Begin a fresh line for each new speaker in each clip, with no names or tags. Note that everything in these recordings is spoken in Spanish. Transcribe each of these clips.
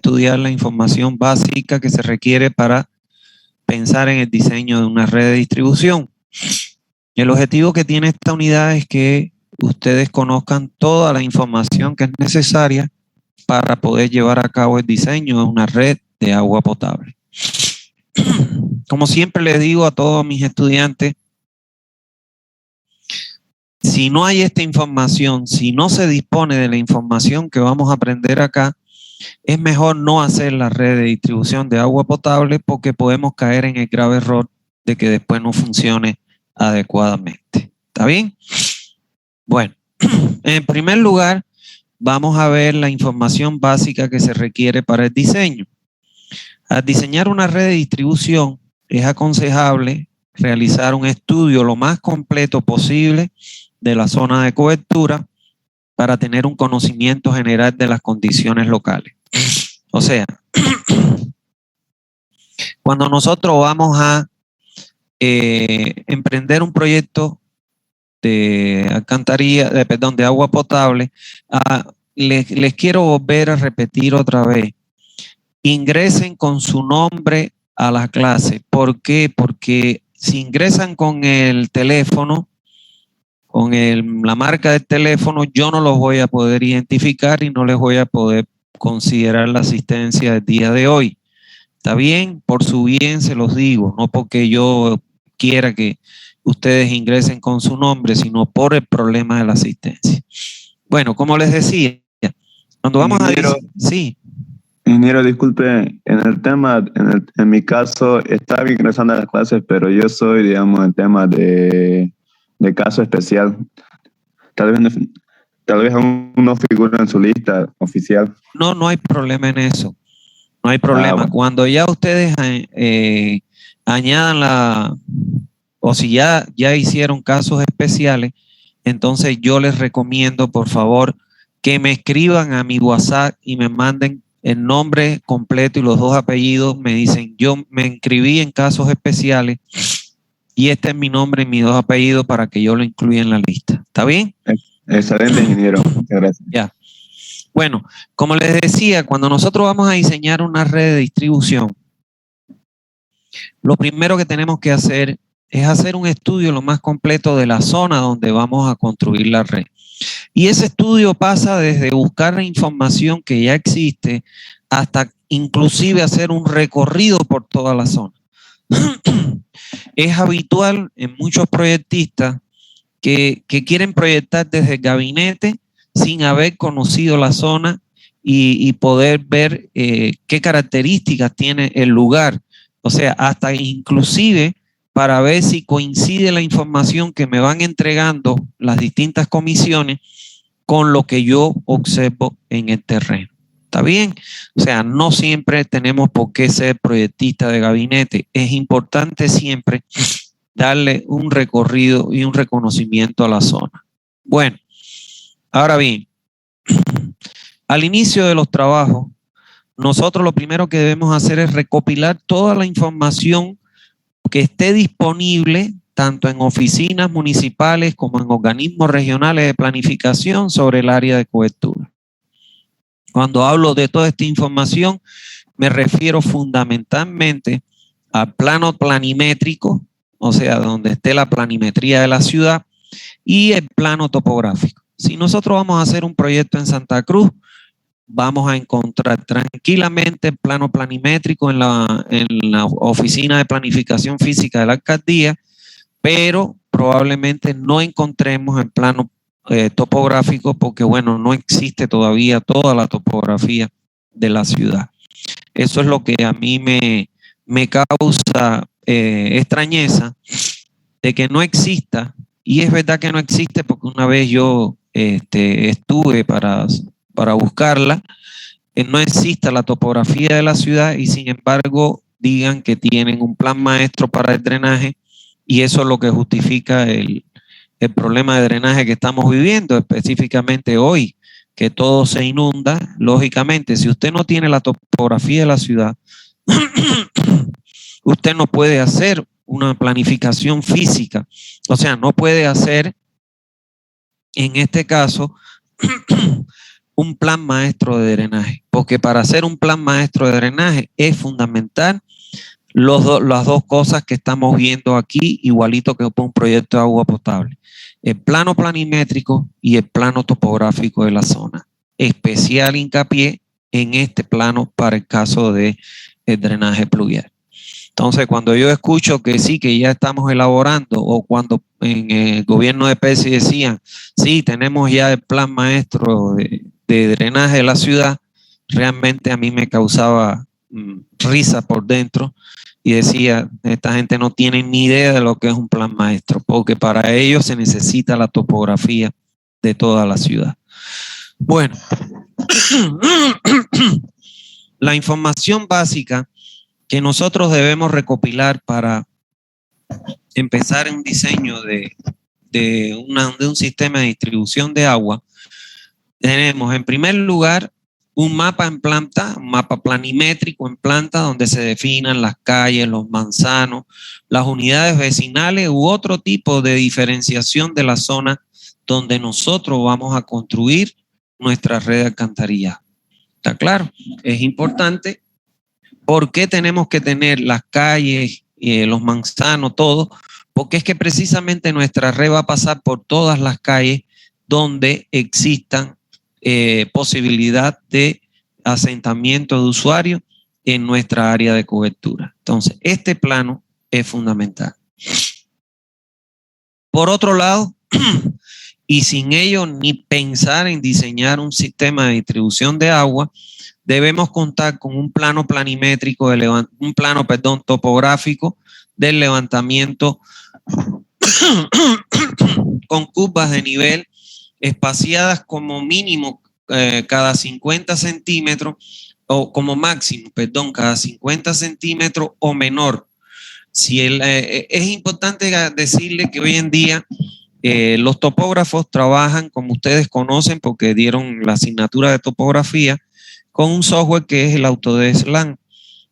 estudiar la información básica que se requiere para pensar en el diseño de una red de distribución. El objetivo que tiene esta unidad es que ustedes conozcan toda la información que es necesaria para poder llevar a cabo el diseño de una red de agua potable. Como siempre les digo a todos mis estudiantes, si no hay esta información, si no se dispone de la información que vamos a aprender acá, es mejor no hacer la red de distribución de agua potable porque podemos caer en el grave error de que después no funcione adecuadamente. ¿Está bien? Bueno, en primer lugar, vamos a ver la información básica que se requiere para el diseño. Al diseñar una red de distribución, es aconsejable realizar un estudio lo más completo posible de la zona de cobertura para tener un conocimiento general de las condiciones locales. O sea, cuando nosotros vamos a emprender un proyecto de alcantarilla, de agua potable, les quiero volver a repetir otra vez. Ingresen con su nombre a la clase. ¿Por qué? Porque si ingresan con el teléfono, con la marca del teléfono, yo no los voy a poder identificar y no les voy a poder considerar la asistencia del día de hoy. ¿Está bien? Por su bien se los digo, no porque yo quiera que ustedes ingresen con su nombre, sino por el problema de la asistencia. Bueno, como les decía, cuando vamos a decir... Sí.
Ingeniero, disculpe, en el tema, en mi caso, estaba ingresando a las clases, pero yo soy, digamos, en tema de caso especial. Tal vez aún no figura en su lista oficial.
No, no hay problema en eso. No hay problema. Bueno. Cuando ya ustedes añadan o si ya hicieron casos especiales, entonces yo les recomiendo, por favor, que me escriban a mi WhatsApp y me manden el nombre completo y los 2 apellidos. Me dicen, yo me inscribí en casos especiales y este es mi nombre y mis 2 apellidos para que yo lo incluya en la lista. ¿Está bien?
Excelente, ingeniero. Muchas gracias.
Ya. Bueno, como les decía, cuando nosotros vamos a diseñar una red de distribución, lo primero que tenemos que hacer es hacer un estudio lo más completo de la zona donde vamos a construir la red. Y ese estudio pasa desde buscar la información que ya existe hasta inclusive hacer un recorrido por toda la zona. Es habitual en muchos proyectistas que quieren proyectar desde el gabinete sin haber conocido la zona y poder ver qué características tiene el lugar. O sea, hasta inclusive para ver si coincide la información que me van entregando las distintas comisiones con lo que yo observo en el terreno. ¿Está bien? O sea, no siempre tenemos por qué ser proyectista de gabinete. Es importante siempre darle un recorrido y un reconocimiento a la zona. Bueno, ahora bien, al inicio de los trabajos, nosotros lo primero que debemos hacer es recopilar toda la información que esté disponible tanto en oficinas municipales como en organismos regionales de planificación sobre el área de cobertura. Cuando hablo de toda esta información, me refiero fundamentalmente al plano planimétrico, o sea, donde esté la planimetría de la ciudad, y el plano topográfico. Si nosotros vamos a hacer un proyecto en Santa Cruz, vamos a encontrar tranquilamente el plano planimétrico en la oficina de planificación física de la alcaldía, pero probablemente no encontremos el plano topográfico porque, bueno, no existe todavía toda la topografía de la ciudad. Eso es lo que a mí me causa extrañeza de que no exista, y es verdad que no existe porque una vez yo estuve para buscarla, no existe la topografía de la ciudad y sin embargo digan que tienen un plan maestro para el drenaje y eso es lo que justifica el problema de drenaje que estamos viviendo, específicamente hoy, que todo se inunda. Lógicamente, si usted no tiene la topografía de la ciudad, usted no puede hacer una planificación física, o sea, no puede hacer, en este caso, un plan maestro de drenaje, porque para hacer un plan maestro de drenaje es fundamental las dos cosas que estamos viendo aquí, igualito que un proyecto de agua potable. El plano planimétrico y el plano topográfico de la zona. Especial hincapié en este plano para el caso de el drenaje pluvial. Entonces, cuando yo escucho que sí, que ya estamos elaborando, o cuando en el gobierno de Pepsi decían, sí, tenemos ya el plan maestro de drenaje de la ciudad, realmente a mí me causaba risa por dentro y decía, esta gente no tiene ni idea de lo que es un plan maestro, porque para ello se necesita la topografía de toda la ciudad. Bueno, la información básica que nosotros debemos recopilar para empezar un diseño de un sistema de distribución de agua, tenemos en primer lugar un mapa en planta, un mapa planimétrico en planta donde se definan las calles, los manzanos, las unidades vecinales u otro tipo de diferenciación de la zona donde nosotros vamos a construir nuestra red de alcantarillado. ¿Está claro? Es importante. ¿Por qué tenemos que tener las calles, los manzanos, todo? Porque es que precisamente nuestra red va a pasar por todas las calles donde existan posibilidad de asentamiento de usuarios en nuestra área de cobertura. Entonces, este plano es fundamental. Por otro lado, y sin ello ni pensar en diseñar un sistema de distribución de agua, debemos contar con un plano planimétrico, un plano topográfico del levantamiento con curvas de nivel espaciadas como mínimo cada 50 centímetros o como máximo, cada 50 centímetros o menor. Es importante decirle que hoy en día los topógrafos trabajan, como ustedes conocen, porque dieron la asignatura de topografía, con un software que es el Autodesk LAN.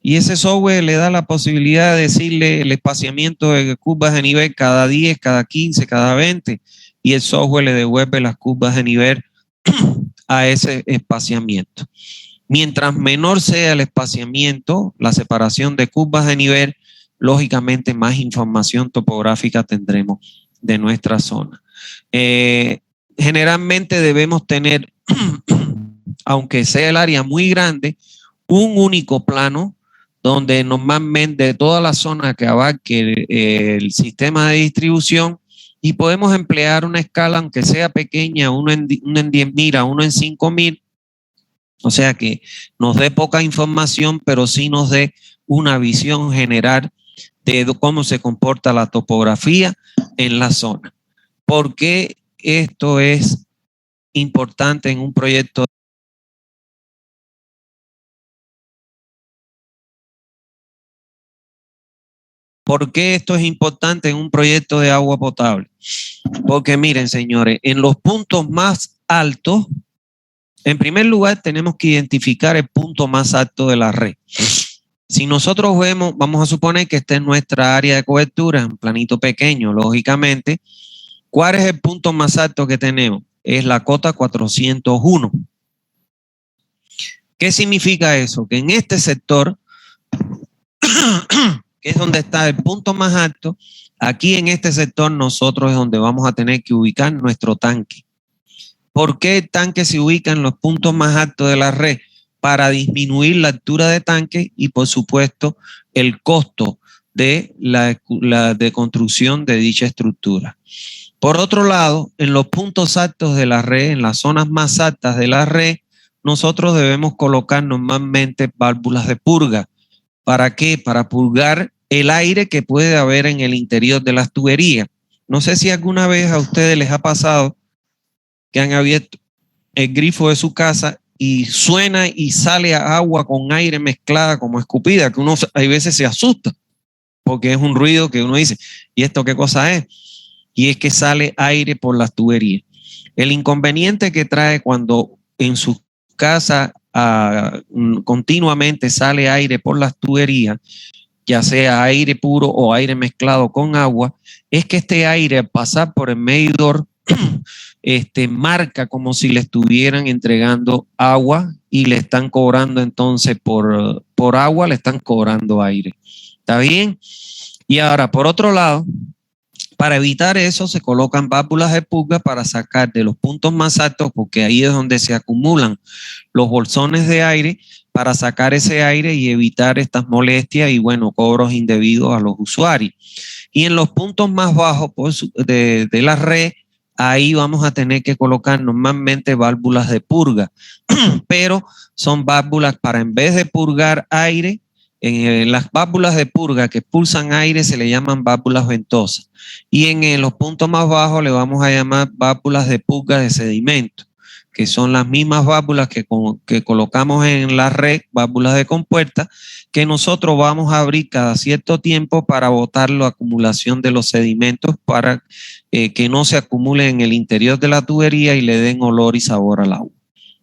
Y ese software le da la posibilidad de decirle el espaciamiento de curvas de nivel cada 10, cada 15, cada 20, y el software le devuelve las curvas de nivel a ese espaciamiento. Mientras menor sea el espaciamiento, la separación de curvas de nivel, lógicamente más información topográfica tendremos de nuestra zona. Generalmente debemos tener, aunque sea el área muy grande, un único plano donde normalmente toda la zona que abarque sistema de distribución, y podemos emplear una escala, aunque sea pequeña, uno en 10.000 a uno en 5.000, o sea que nos dé poca información, pero sí nos dé una visión general de cómo se comporta la topografía en la zona. ¿Por qué esto es importante en un proyecto? ¿Por qué esto es importante en un proyecto de agua potable? Porque miren, señores, en los puntos más altos, en primer lugar tenemos que identificar el punto más alto de la red. Si nosotros vemos, vamos a suponer que esta es nuestra área de cobertura, un planito pequeño, lógicamente, ¿cuál es el punto más alto que tenemos? Es la cota 401. ¿Qué significa eso? Que en este sector, que es donde está el punto más alto, aquí en este sector nosotros es donde vamos a tener que ubicar nuestro tanque. ¿Por qué el tanque se ubica en los puntos más altos de la red? Para disminuir la altura de tanque y, por supuesto, el costo de la construcción de dicha estructura. Por otro lado, en los puntos altos de la red, en las zonas más altas de la red, nosotros debemos colocar normalmente válvulas de purga. ¿Para qué? Para purgar el aire que puede haber en el interior de las tuberías. No sé si alguna vez a ustedes les ha pasado que han abierto el grifo de su casa y suena y sale agua con aire mezclada como escupida, que uno a veces se asusta porque es un ruido que uno dice, ¿y esto qué cosa es? Y es que sale aire por las tuberías. El inconveniente que trae cuando en su casa continuamente sale aire por las tuberías, ya sea aire puro o aire mezclado con agua, es que este aire al pasar por el medidor marca como si le estuvieran entregando agua y le están cobrando entonces por agua, le están cobrando aire. ¿Está bien? Y ahora, por otro lado, para evitar eso, se colocan válvulas de purga para sacar de los puntos más altos, porque ahí es donde se acumulan los bolsones de aire, para sacar ese aire y evitar estas molestias y, bueno, cobros indebidos a los usuarios. Y en los puntos más bajos de la red, ahí vamos a tener que colocar normalmente válvulas de purga, pero son válvulas para, en vez de purgar aire, las válvulas de purga que expulsan aire se le llaman válvulas ventosas. Y en los puntos más bajos le vamos a llamar válvulas de purga de sedimento, que son las mismas válvulas que colocamos en la red, válvulas de compuerta, que nosotros vamos a abrir cada cierto tiempo para botar la acumulación de los sedimentos para que no se acumulen en el interior de la tubería y le den olor y sabor al agua.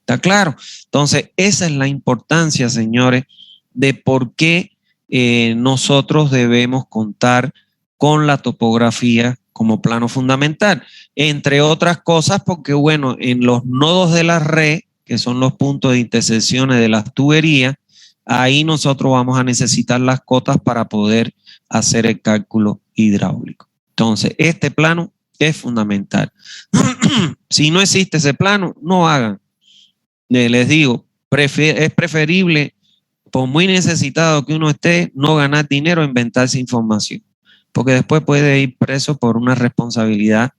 ¿Está claro? Entonces, esa es la importancia, señores, de por qué nosotros debemos contar con la topografía como plano fundamental. Entre otras cosas, porque, bueno, en los nodos de la red, que son los puntos de intersecciones de las tuberías, ahí nosotros vamos a necesitar las cotas para poder hacer el cálculo hidráulico. Entonces, este plano es fundamental. Si no existe ese plano, no hagan. Les digo, es preferible, por muy necesitado que uno esté, no ganar dinero, inventarse información, porque después puede ir preso por una responsabilidad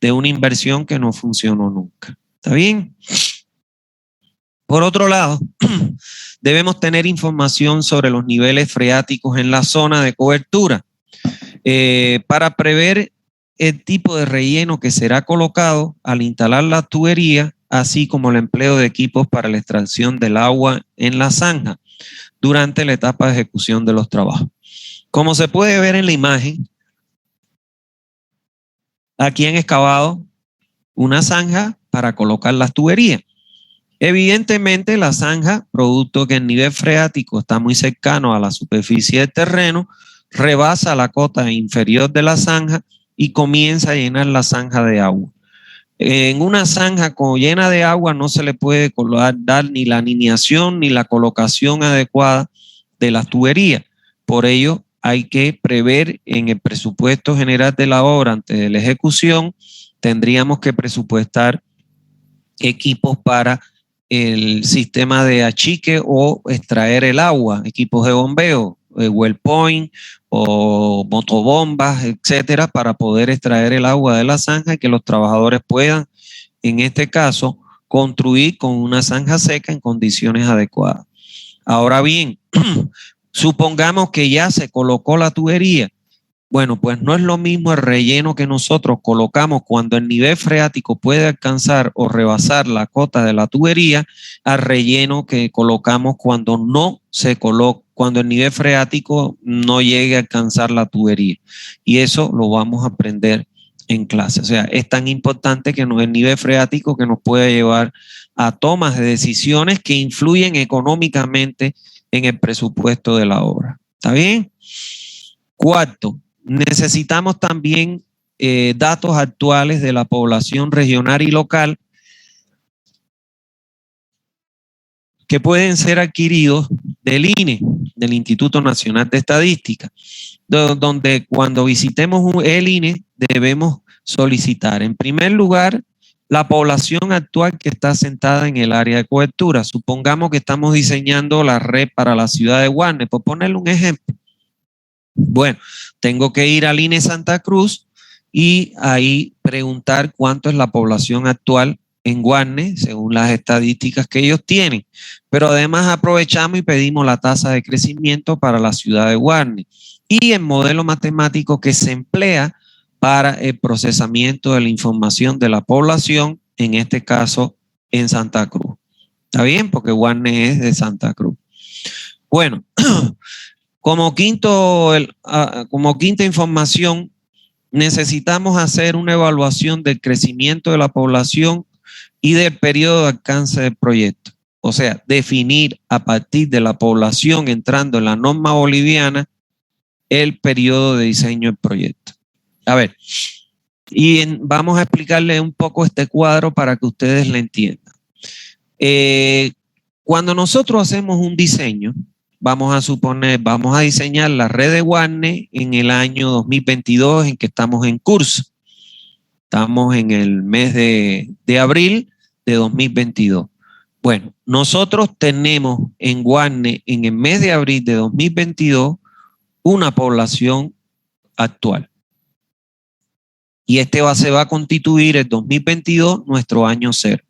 de una inversión que no funcionó nunca. ¿Está bien? Por otro lado, debemos tener información sobre los niveles freáticos en la zona de cobertura para prever el tipo de relleno que será colocado al instalar la tubería, así como el empleo de equipos para la extracción del agua en la zanja durante la etapa de ejecución de los trabajos. Como se puede ver en la imagen, aquí han excavado una zanja para colocar las tuberías. Evidentemente, la zanja, producto que el nivel freático está muy cercano a la superficie del terreno, rebasa la cota inferior de la zanja y comienza a llenar la zanja de agua. En una zanja llena de agua no se le puede dar ni la alineación ni la colocación adecuada de las tuberías. Por ello, hay que prever en el presupuesto general de la obra antes de la ejecución, tendríamos que presupuestar equipos para el sistema de achique o extraer el agua, equipos de bombeo, well point o motobombas, etcétera, para poder extraer el agua de la zanja y que los trabajadores puedan, en este caso, construir con una zanja seca en condiciones adecuadas. Ahora bien, supongamos que ya se colocó la tubería. Bueno, pues no es lo mismo el relleno que nosotros colocamos cuando el nivel freático puede alcanzar o rebasar la cota de la tubería al relleno que colocamos cuando no se coloca, cuando el nivel freático no llegue a alcanzar la tubería. Y eso lo vamos a aprender en clase. O sea, es tan importante que el nivel freático que nos puede llevar a tomas de decisiones que influyen económicamente en el presupuesto de la obra. ¿Está bien? Cuarto, necesitamos también datos actuales de la población regional y local que pueden ser adquiridos del INE, del Instituto Nacional de Estadística, donde cuando visitemos el INE debemos solicitar, en primer lugar, la población actual que está asentada en el área de cobertura. Supongamos que estamos diseñando la red para la ciudad de Guarne, por ponerle un ejemplo. Bueno, tengo que ir al INE Santa Cruz y ahí preguntar cuánto es la población actual en Guarne, según las estadísticas que ellos tienen. Pero además aprovechamos y pedimos la tasa de crecimiento para la ciudad de Guarne y el modelo matemático que se emplea para el procesamiento de la información de la población, en este caso en Santa Cruz. ¿Está bien? Porque Guarne es de Santa Cruz. Bueno, como quinta información, necesitamos hacer una evaluación del crecimiento de la población y del periodo de alcance del proyecto. O sea, definir a partir de la población entrando en la norma boliviana el periodo de diseño del proyecto. A ver, Vamos a explicarle un poco este cuadro para que ustedes le entiendan. Cuando nosotros hacemos un diseño, vamos a diseñar la red de Warner en el año 2022 en que estamos en curso. Estamos en el mes de abril de 2022. Bueno, nosotros tenemos en Warner en el mes de abril de 2022 una población actual. Y se va a constituir el 2022 nuestro año cero.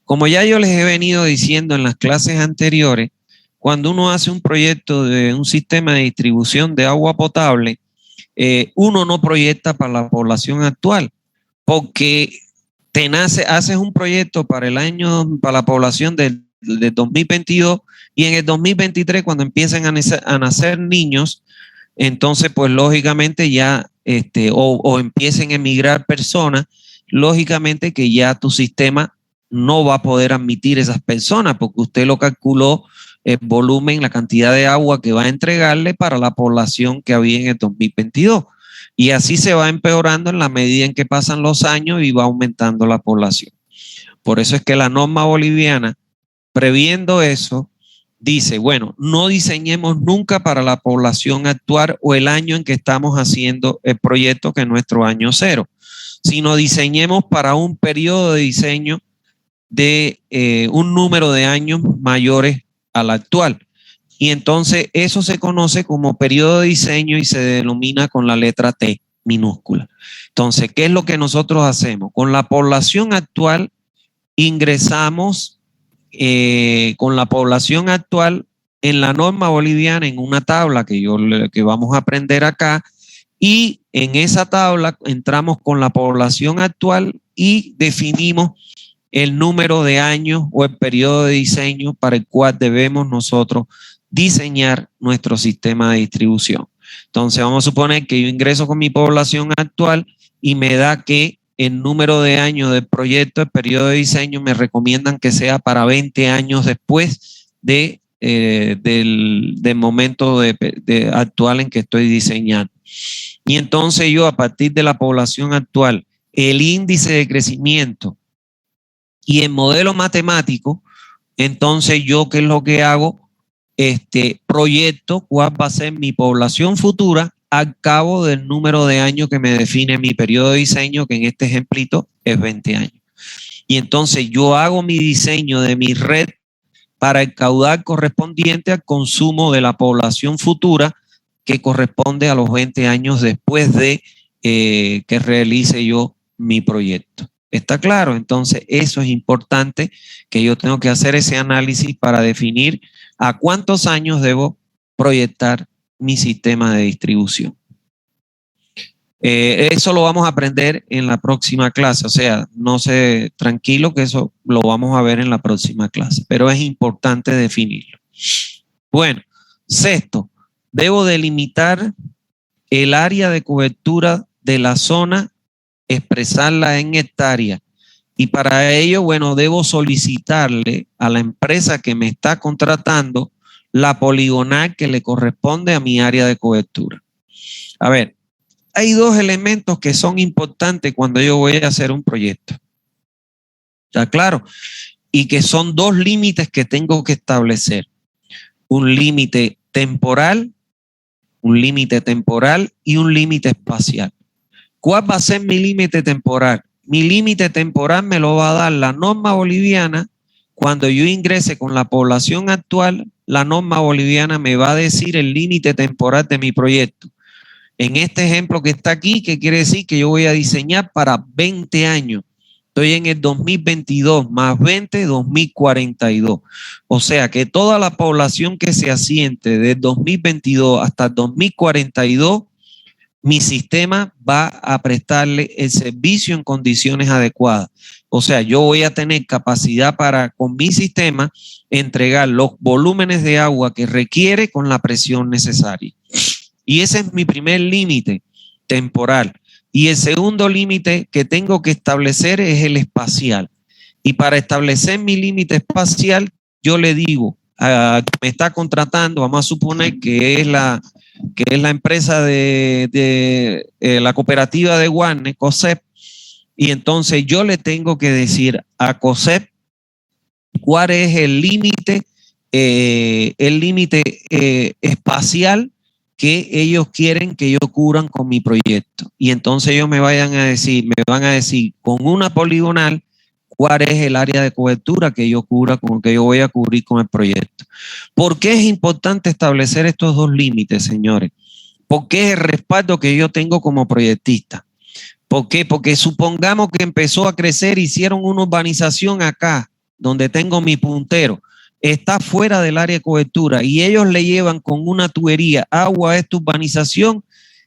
Como ya yo les he venido diciendo en las clases anteriores, cuando uno hace un proyecto de un sistema de distribución de agua potable, uno no proyecta para la población actual, porque haces un proyecto para la población del 2022 y en el 2023 cuando empiezan a nacer niños, entonces pues lógicamente ya o empiecen a emigrar personas, lógicamente que ya tu sistema no va a poder admitir esas personas porque usted lo calculó el volumen, la cantidad de agua que va a entregarle para la población que había en el 2022. Y así se va empeorando en la medida en que pasan los años y va aumentando la población. Por eso es que la norma boliviana, previendo eso, dice, bueno, no diseñemos nunca para la población actual o el año en que estamos haciendo el proyecto, que es nuestro año cero, sino diseñemos para un periodo de diseño de un número de años mayores al actual. Y entonces eso se conoce como periodo de diseño y se denomina con la letra T minúscula. Entonces, ¿qué es lo que nosotros hacemos? Con la población actual ingresamos con la población actual en la norma boliviana en una tabla que vamos a aprender acá, y en esa tabla entramos con la población actual y definimos el número de años o el periodo de diseño para el cual debemos nosotros diseñar nuestro sistema de distribución. Entonces vamos a suponer que yo ingreso con mi población actual y me da que el número de años del proyecto, el periodo de diseño, me recomiendan que sea para 20 años después del momento actual en que estoy diseñando. Y entonces yo, a partir de la población actual, el índice de crecimiento y el modelo matemático, entonces yo, ¿qué es lo que hago? Proyecto cuál va a ser mi población futura al cabo del número de años que me define mi periodo de diseño, que en este ejemplito es 20 años. Y entonces yo hago mi diseño de mi red para el caudal correspondiente al consumo de la población futura, que corresponde a los 20 años después de que realice yo mi proyecto. ¿Está claro? Entonces eso es importante, que yo tengo que hacer ese análisis para definir a cuántos años debo proyectar mi sistema de distribución. Eso lo vamos a aprender en la próxima clase, o sea, no se tranquilo que eso lo vamos a ver en la próxima clase, pero es importante definirlo. Bueno, sexto, debo delimitar el área de cobertura de la zona, expresarla en hectáreas, y para ello, bueno, debo solicitarle a la empresa que me está contratando la poligonal que le corresponde a mi área de cobertura. A ver, hay dos elementos que son importantes cuando yo voy a hacer un proyecto. ¿Está claro? Y que son dos límites que tengo que establecer. Un límite temporal y un límite espacial. ¿Cuál va a ser mi límite temporal? Mi límite temporal me lo va a dar la norma boliviana. Cuando yo ingrese con la población actual, la norma boliviana me va a decir el límite temporal de mi proyecto. En este ejemplo que está aquí, ¿qué quiere decir? Que yo voy a diseñar para 20 años. Estoy en el 2022, más 20, 2042. O sea que toda la población que se asiente del 2022 hasta el 2042, mi sistema va a prestarle el servicio en condiciones adecuadas. O sea, yo voy a tener capacidad para, con mi sistema, entregar los volúmenes de agua que requiere con la presión necesaria. Y ese es mi primer límite temporal. Y el segundo límite que tengo que establecer es el espacial. Y para establecer mi límite espacial, yo le digo a quien me está contratando, vamos a suponer que que es la empresa de la cooperativa de Guarne, COSEP, y entonces yo le tengo que decir a COSEP cuál es el límite espacial que ellos quieren que yo cubran con mi proyecto. Y entonces ellos me van a decir con una poligonal cuál es el área de cobertura que yo voy a cubrir con el proyecto. ¿Por qué es importante establecer estos dos límites, señores? Porque es el respaldo que yo tengo como proyectista. ¿Por qué? Porque supongamos que empezó a crecer, hicieron una urbanización acá, donde tengo mi puntero, está fuera del área de cobertura y ellos le llevan con una tubería agua a esta urbanización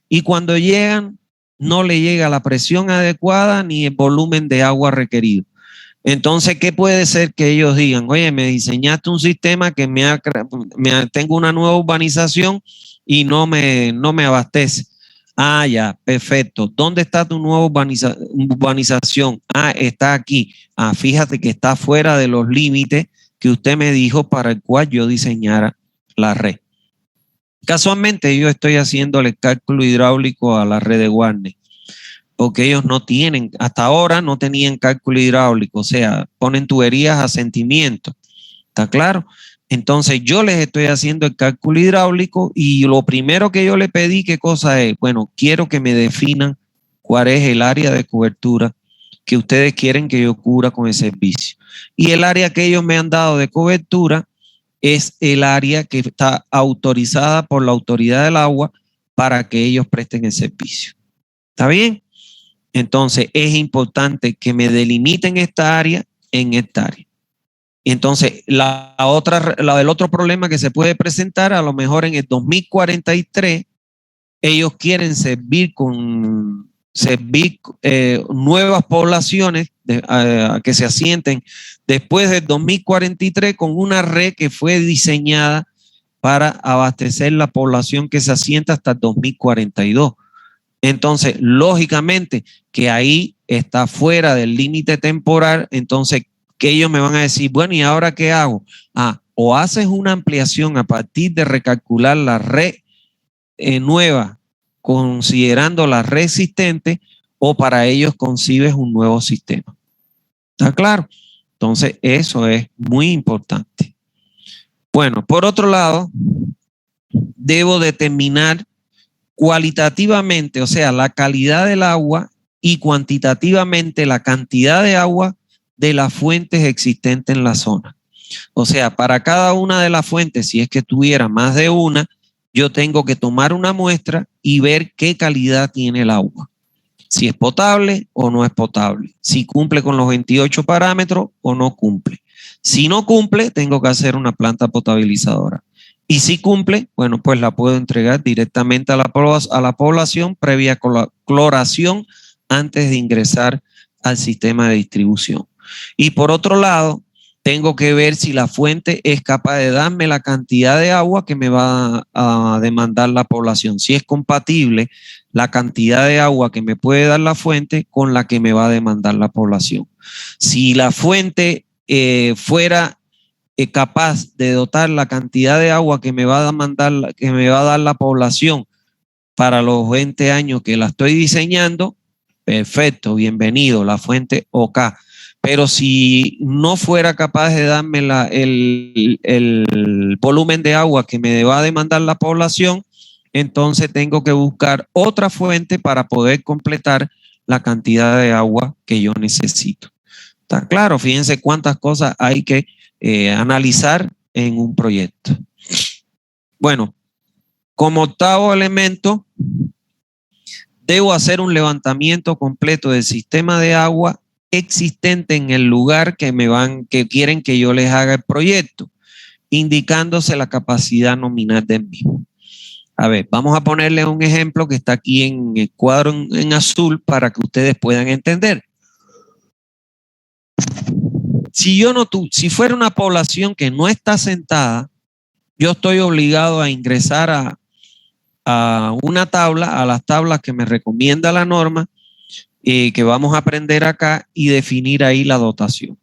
y cuando llegan no le llega la presión adecuada ni el volumen de agua requerido. Entonces, ¿qué puede ser que ellos digan? Oye, me diseñaste un sistema que tengo una nueva urbanización y no me abastece. Ah, ya, perfecto. ¿Dónde está tu nueva urbanización? Ah, está aquí. Ah, fíjate que está fuera de los límites que usted me dijo para el cual yo diseñara la red. Casualmente yo estoy haciendo el cálculo hidráulico a la red de Guarne, porque ellos no tienen, hasta ahora no tenían cálculo hidráulico, o sea, ponen tuberías a sentimiento. ¿Está claro? Entonces yo les estoy haciendo el cálculo hidráulico y lo primero que yo le pedí, ¿qué cosa es? Bueno, quiero que me definan cuál es el área de cobertura que ustedes quieren que yo cubra con el servicio. Y el área que ellos me han dado de cobertura es el área que está autorizada por la autoridad del agua para que ellos presten el servicio. ¿Está bien? Entonces es importante que me delimiten esta área en esta área. Entonces, la del otro problema que se puede presentar, a lo mejor en el 2043, ellos quieren servir nuevas poblaciones que se asienten después del 2043 con una red que fue diseñada para abastecer la población que se asienta hasta el 2042. Entonces, lógicamente, que ahí está fuera del límite temporal, entonces, que ellos me van a decir, bueno, ¿y ahora qué hago? O haces una ampliación a partir de recalcular la red nueva, considerando la red existente, o para ellos concibes un nuevo sistema. ¿Está claro? Entonces, eso es muy importante. Bueno, por otro lado, debo determinar cualitativamente, o sea, la calidad del agua y cuantitativamente la cantidad de agua de las fuentes existentes en la zona. O sea, para cada una de las fuentes, si es que tuviera más de una, yo tengo que tomar una muestra y ver qué calidad tiene el agua. Si es potable o no es potable. Si cumple con los 28 parámetros o no cumple. Si no cumple, tengo que hacer una planta potabilizadora. Y si cumple, bueno, pues la puedo entregar directamente a la población previa cloración antes de ingresar al sistema de distribución. Y por otro lado, tengo que ver si la fuente es capaz de darme la cantidad de agua que me va a demandar la población. Si es compatible la cantidad de agua que me puede dar la fuente con la que me va a demandar la población. Si la fuente fuera capaz de dotar la cantidad de agua que me va a demandar, que me va a dar la población para los 20 años que la estoy diseñando, perfecto, bienvenido, la fuente OK. Pero si no fuera capaz de darme el volumen de agua que me va a demandar la población, entonces tengo que buscar otra fuente para poder completar la cantidad de agua que yo necesito. ¿Está claro? Fíjense cuántas cosas hay que analizar en un proyecto. Bueno, como octavo elemento, debo hacer un levantamiento completo del sistema de agua existente en el lugar que quieren que yo les haga el proyecto, indicándose la capacidad nominal del mismo. A ver, vamos a ponerle un ejemplo que está aquí en el cuadro en azul para que ustedes puedan entender. Si fuera una población que no está asentada, yo estoy obligado a ingresar a una tabla, a las tablas que me recomienda la norma, que vamos a aprender acá y definir ahí la dotación.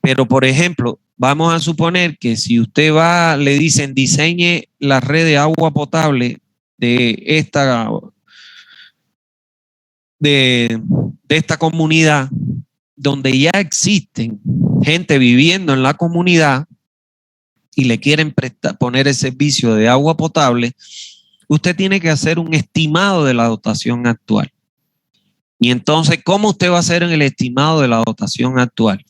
Pero, por ejemplo, vamos a suponer que si usted le dicen diseñe la red de agua potable de esta comunidad, donde ya existen gente viviendo en la comunidad y le quieren poner el servicio de agua potable, usted tiene que hacer un estimado de la dotación actual. Y entonces, ¿cómo usted va a hacer en el estimado de la dotación actual?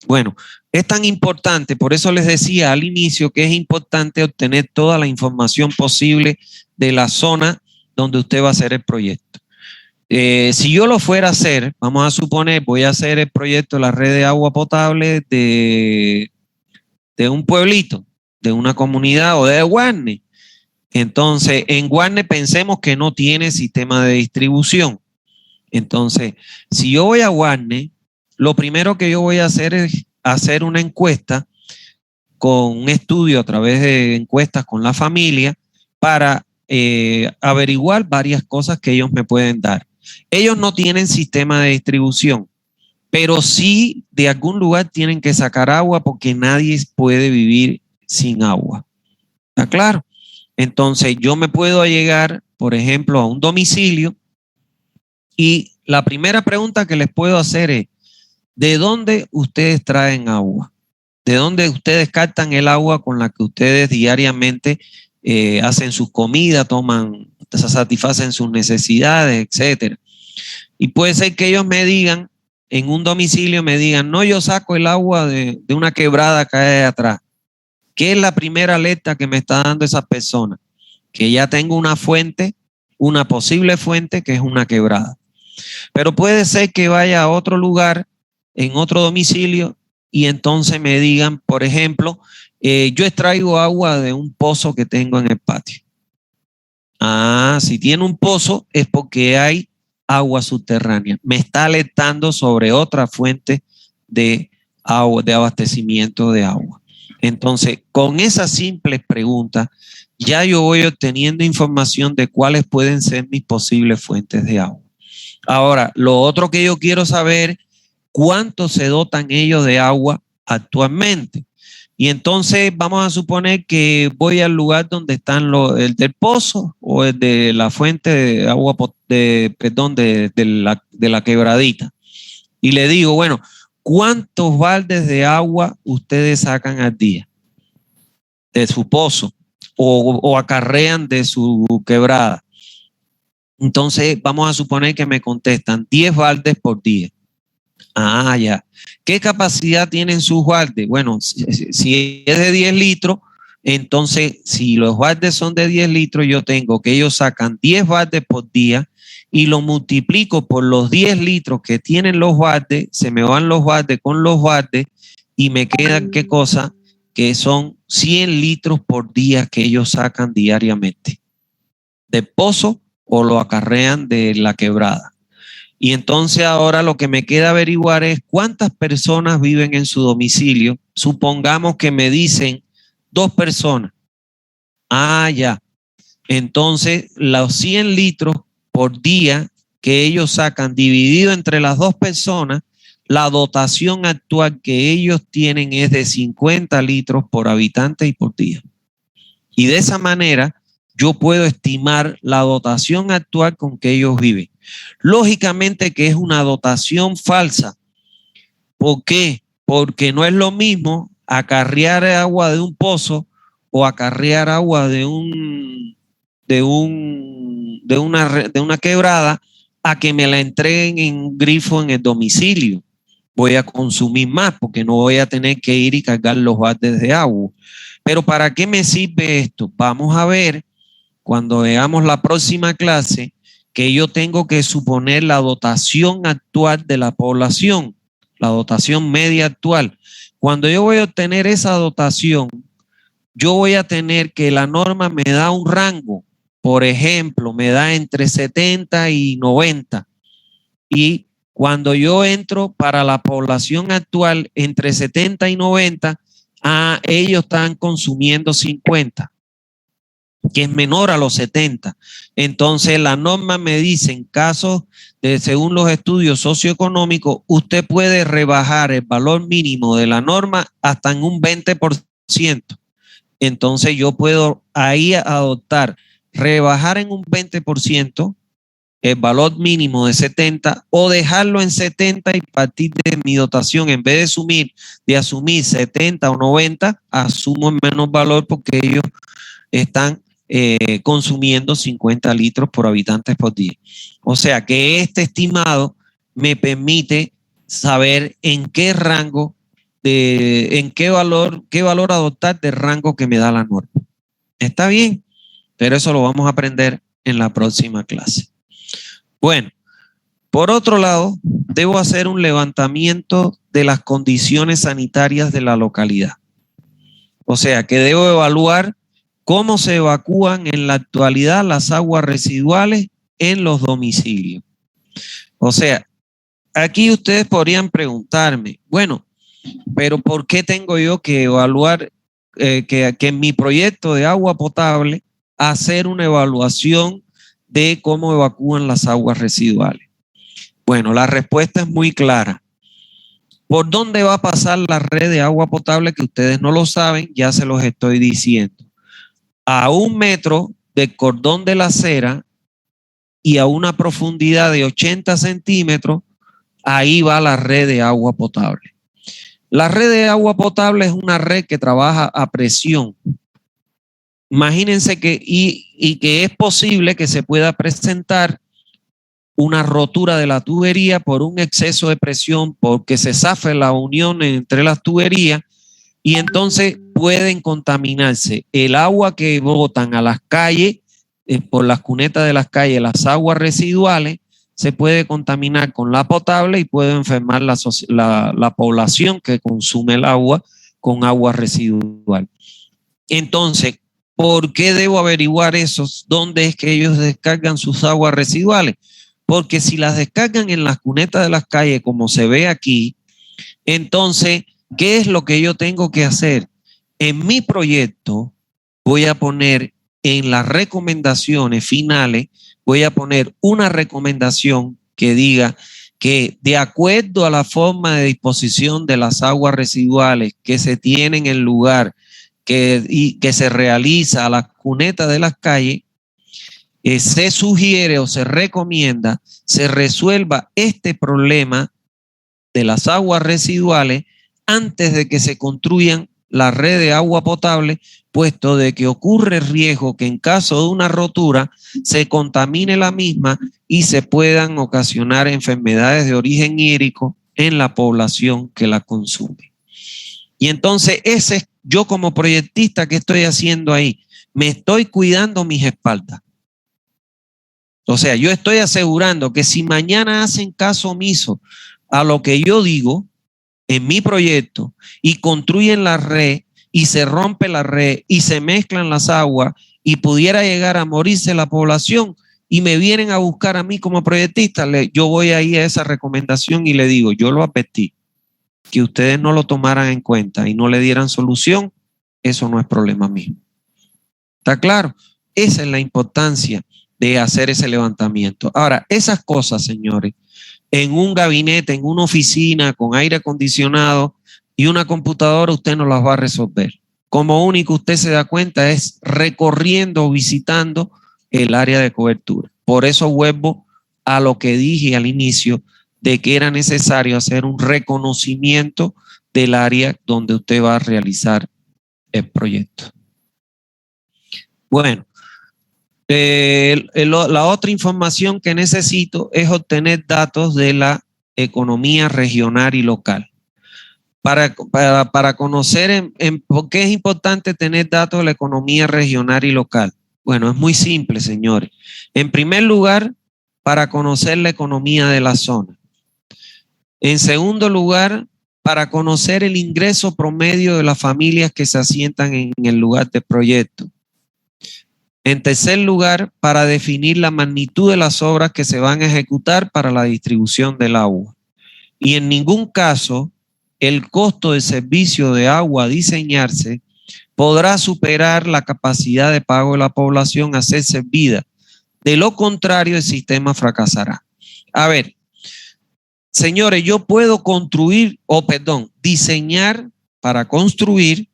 Bueno, es tan importante, por eso les decía al inicio que es importante obtener toda la información posible de la zona donde usted va a hacer el proyecto. Si yo lo fuera a hacer, vamos a suponer, voy a hacer el proyecto de la red de agua potable de un pueblito, de una comunidad o de Guarne. Entonces, en Guarne pensemos que no tiene sistema de distribución. Entonces, si yo voy a Guarne, lo primero que yo voy a hacer es hacer una encuesta con un estudio a través de encuestas con la familia para averiguar varias cosas que ellos me pueden dar. Ellos no tienen sistema de distribución, pero sí de algún lugar tienen que sacar agua porque nadie puede vivir sin agua. ¿Está claro? Entonces yo me puedo llegar, por ejemplo, a un domicilio y la primera pregunta que les puedo hacer es, ¿de dónde ustedes traen agua? ¿De dónde ustedes captan el agua con la que ustedes diariamente hacen sus comidas, satisfacen sus necesidades, etcétera? Y puede ser que ellos me digan, en un domicilio me digan, no, yo saco el agua de una quebrada que hay atrás. ¿Qué es la primera alerta que me está dando esa persona? Que ya tengo una fuente, una posible fuente que es una quebrada. Pero puede ser que vaya a otro lugar, en otro domicilio, y entonces me digan, por ejemplo, yo extraigo agua de un pozo que tengo en el patio. Ah, si tiene un pozo es porque hay agua subterránea. Me está alertando sobre otra fuente de agua, de abastecimiento de agua. Entonces, con esas simples preguntas, ya yo voy obteniendo información de cuáles pueden ser mis posibles fuentes de agua. Ahora, lo otro que yo quiero saber, ¿cuánto se dotan ellos de agua actualmente? Y entonces vamos a suponer que voy al lugar donde están el del pozo o el de la fuente de agua, de la quebradita. Y le digo, bueno, ¿cuántos baldes de agua ustedes sacan al día de su pozo o acarrean de su quebrada? Entonces vamos a suponer que me contestan 10 baldes por día. Ah, ya. ¿Qué capacidad tienen sus baldes? Bueno, si es de 10 litros, entonces si los baldes son de 10 litros, yo tengo que ellos sacan 10 baldes por día y lo multiplico por los 10 litros que tienen los baldes, se me van los baldes con los baldes y me quedan, ¿qué cosa? Que son 100 litros por día que ellos sacan diariamente del pozo o lo acarrean de la quebrada. Y entonces ahora lo que me queda averiguar es cuántas personas viven en su domicilio. Supongamos que me dicen 2 personas. Ah, ya. Entonces los 100 litros por día que ellos sacan dividido entre las 2 personas, la dotación actual que ellos tienen es de 50 litros por habitante y por día. Y de esa manera yo puedo estimar la dotación actual con que ellos viven. Lógicamente que es una dotación falsa. ¿Por qué? Porque no es lo mismo acarrear agua de un pozo o acarrear agua de una quebrada a que me la entreguen en un grifo en el domicilio. Voy a consumir más porque no voy a tener que ir y cargar los baldes de agua. Pero ¿para qué me sirve esto? Vamos a ver cuando veamos la próxima clase que yo tengo que suponer la dotación actual de la población, la dotación media actual. Cuando yo voy a obtener esa dotación, yo voy a tener que la norma me da un rango. Por ejemplo, me da entre 70 y 90. Y cuando yo entro para la población actual entre 70 y 90, ellos están consumiendo 50. Que es menor a los 70. Entonces la norma me dice, en caso de, según los estudios socioeconómicos, usted puede rebajar el valor mínimo de la norma hasta en un 20%. Entonces yo puedo ahí adoptar rebajar en un 20% el valor mínimo de 70 o dejarlo en 70 y partir de mi dotación, en vez de asumir 70 o 90, asumo en menos valor porque ellos están consumiendo 50 litros por habitantes por día. O sea que este estimado me permite saber en qué rango, en qué valor adoptar del rango que me da la norma. ¿Está bien? Pero eso lo vamos a aprender en la próxima clase. Bueno, por otro lado, debo hacer un levantamiento de las condiciones sanitarias de la localidad. O sea, que debo evaluar cómo se evacúan en la actualidad las aguas residuales en los domicilios. O sea, aquí ustedes podrían preguntarme, bueno, pero ¿por qué tengo yo que evaluar que en mi proyecto de agua potable hacer una evaluación de cómo evacúan las aguas residuales? Bueno, la respuesta es muy clara. ¿Por dónde va a pasar la red de agua potable? Que ustedes no lo saben, ya se los estoy diciendo. A 1 metro del cordón de la acera y a una profundidad de 80 centímetros, ahí va la red de agua potable. La red de agua potable es una red que trabaja a presión. Imagínense que que es posible que se pueda presentar una rotura de la tubería por un exceso de presión, porque se zafe la unión entre las tuberías y entonces pueden contaminarse el agua que botan a las calles, por las cunetas de las calles, las aguas residuales, se puede contaminar con la potable y puede enfermar la población que consume el agua con agua residual. Entonces, ¿por qué debo averiguar eso? ¿Dónde es que ellos descargan sus aguas residuales? Porque si las descargan en las cunetas de las calles, como se ve aquí, entonces, ¿qué es lo que yo tengo que hacer? En mi proyecto voy a poner en las recomendaciones finales, voy a poner una recomendación que diga que de acuerdo a la forma de disposición de las aguas residuales que se tienen en el lugar que se realiza a las cunetas de las calles, se sugiere o se recomienda se resuelva este problema de las aguas residuales antes de que se construyan la red de agua potable, puesto de que ocurre riesgo que en caso de una rotura se contamine la misma y se puedan ocasionar enfermedades de origen hídrico en la población que la consume. Y entonces yo como proyectista, ¿qué estoy haciendo ahí? Me estoy cuidando mis espaldas. O sea, yo estoy asegurando que si mañana hacen caso omiso a lo que yo digo en mi proyecto y construyen la red y se rompe la red y se mezclan las aguas y pudiera llegar a morirse la población y me vienen a buscar a mí como proyectista, yo voy ahí a esa recomendación y le digo, yo lo advertí, que ustedes no lo tomaran en cuenta y no le dieran solución, eso no es problema mío. ¿Está claro? Esa es la importancia de hacer ese levantamiento. Ahora, esas cosas, señores, en un gabinete, en una oficina con aire acondicionado y una computadora, usted no las va a resolver. Como único usted se da cuenta es recorriendo o visitando el área de cobertura. Por eso vuelvo a lo que dije al inicio de que era necesario hacer un reconocimiento del área donde usted va a realizar el proyecto. Bueno, la otra información que necesito es obtener datos de la economía regional y local. Para conocer por qué es importante tener datos de la economía regional y local. Bueno, es muy simple, señores. En primer lugar, para conocer la economía de la zona. En segundo lugar, para conocer el ingreso promedio de las familias que se asientan en el lugar de proyecto. En tercer lugar, para definir la magnitud de las obras que se van a ejecutar para la distribución del agua. Y en ningún caso, el costo del servicio de agua a diseñarse podrá superar la capacidad de pago de la población a ser servida. De lo contrario, el sistema fracasará. A ver, señores, yo puedo diseñar para construir